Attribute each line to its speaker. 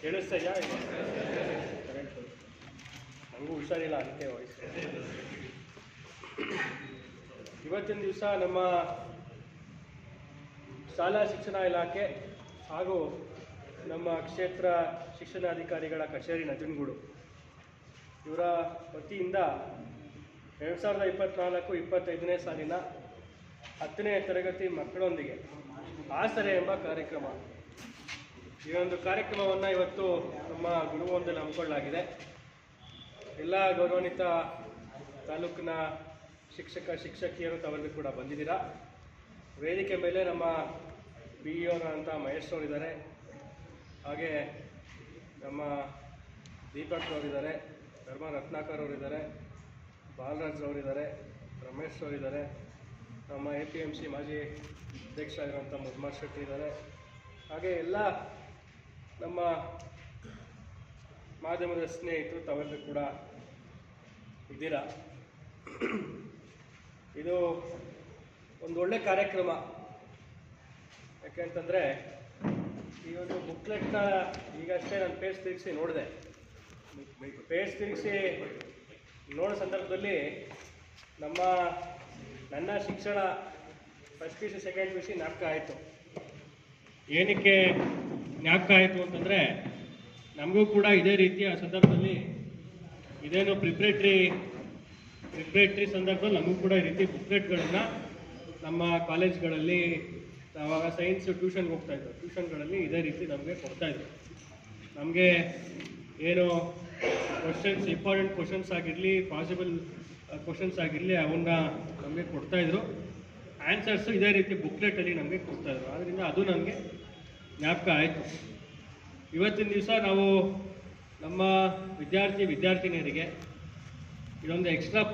Speaker 1: ಕೇಳಿಸ್ತಯ್ಯಾ? ನನಗೂ ಹುಷಾರಿಲ್ಲ, ಅದಕ್ಕೆ ವಯಸ್ಸು. ಇವತ್ತಿನ ದಿವಸ ನಮ್ಮ ಶಾಲಾ ಶಿಕ್ಷಣ ಇಲಾಖೆ ಹಾಗೂ ನಮ್ಮ ಕ್ಷೇತ್ರ ಶಿಕ್ಷಣಾಧಿಕಾರಿಗಳ ಕಚೇರಿ ನಂಜನಗೂಡು ಇವರ ವತಿಯಿಂದ 2024-25ನೇ ಸಾಲಿನ 10ನೇ ತರಗತಿ ಮಕ್ಕಳೊಂದಿಗೆ ಆಸರೆ ಎಂಬ ಕಾರ್ಯಕ್ರಮ. ಈ ಒಂದು ಕಾರ್ಯಕ್ರಮವನ್ನು ಇವತ್ತು ನಮ್ಮ ಗುರುವೊಂದಲ್ಲಿ ಹಮ್ಮಿಕೊಳ್ಳಲಾಗಿದೆ. ಎಲ್ಲ ಗೌರವಾನ್ವಿತ ತಾಲೂಕಿನ ಶಿಕ್ಷಕಿಯರು ತಾವೆಲ್ಲರೂ ಕೂಡ ಬಂದಿದ್ದೀರಾ. ವೇದಿಕೆ ಮೇಲೆ ನಮ್ಮ BEO ಅಂತ ಮಹೇಶ್ ಅವರಿದ್ದಾರೆ, ಹಾಗೆ ನಮ್ಮ ದೀಪಕ್ ಅವರಿದ್ದಾರೆ, ಧರ್ಮ ರತ್ನಾಕರ್ ಅವರಿದ್ದಾರೆ, ಬಾಲರಾಜ್ ಅವರಿದ್ದಾರೆ, ರಮೇಶ್ ಅವರಿದ್ದಾರೆ, ನಮ್ಮ APMC ಮಾಜಿ ಅಧ್ಯಕ್ಷ ಆಗಿರುವಂಥ ಮುದ್ಮಾರ್ ಶೆಟ್ಟಿ ಇದ್ದಾರೆ, ಹಾಗೆ ಎಲ್ಲ ನಮ್ಮ ಮಾಧ್ಯಮದ ಸ್ನೇಹಿತರು ತಾವೆಲ್ಲರೂ ಕೂಡ ಇದ್ದೀರಾ. ಇದು ಒಂದು ಒಳ್ಳೆ ಕಾರ್ಯಕ್ರಮ. ಯಾಕೆಂತಂದರೆ ಈ ಒಂದು ಬುಕ್ಲೆಟ್ನ ಈಗಷ್ಟೇ ನಾನು ಪೇಜ್ ತಿರುಗಿಸಿ ನೋಡಿದೆ. ಪೇಜ್ ತಿರುಗಿಸಿ ನೋಡೋ ಸಂದರ್ಭದಲ್ಲಿ ನನ್ನ ಶಿಕ್ಷಣ ಫಸ್ಟ್ PUC ಸೆಕೆಂಡ್ PUC ಜ್ಞಾಪಕ ಆಯಿತು. ಏನಕ್ಕೆ ಜ್ಞಾಪಕ ಆಯಿತು ಅಂತಂದರೆ, ನಮಗೂ ಕೂಡ ಇದೇ ರೀತಿಯ ಸಂದರ್ಭದಲ್ಲಿ ಇದೇನು ಪ್ರಿಪ್ರೇಟ್ರಿ ಸಂದರ್ಭದಲ್ಲಿ ನಮಗೂ ಕೂಡ ಈ ರೀತಿ ಬುಕ್ಲೆಟ್ಗಳನ್ನು ನಮ್ಮ ಕಾಲೇಜ್ಗಳಲ್ಲಿ ನಾವಾಗ ಸೈನ್ಸ್ ಟ್ಯೂಷನ್ಗೆ ಹೋಗ್ತಾಯಿದ್ರು, ಟ್ಯೂಷನ್ಗಳಲ್ಲಿ ಇದೇ ರೀತಿ ನಮಗೆ ಕೊಡ್ತಾಯಿದ್ರು. ನಮಗೆ ಏನು ಕ್ವಶನ್ಸ್, ಇಂಪಾರ್ಟೆಂಟ್ ಕ್ವಶನ್ಸ್ ಆಗಿರಲಿ, ಪಾಸಿಬಲ್ ಕ್ವಶನ್ಸ್ ಆಗಿರಲಿ, ಅವನ್ನ ನಮಗೆ ಕೊಡ್ತಾಯಿದ್ರು. ಆನ್ಸರ್ಸು ಇದೇ ರೀತಿ ಬುಕ್ಲೆಟಲ್ಲಿ ನಮಗೆ ಕೊಡ್ತಾಯಿದ್ರು. ಆದ್ದರಿಂದ ಅದು ನಮಗೆ ಜ್ಞಾಪಕ ಆಯಿತು. ಇವತ್ತಿನ ದಿವಸ ನಾವು ನಮ್ಮ ವಿದ್ಯಾರ್ಥಿನಿಯರಿಗೆ ಇದೊಂದು ಎಕ್ಸ್ಟ್ರಾ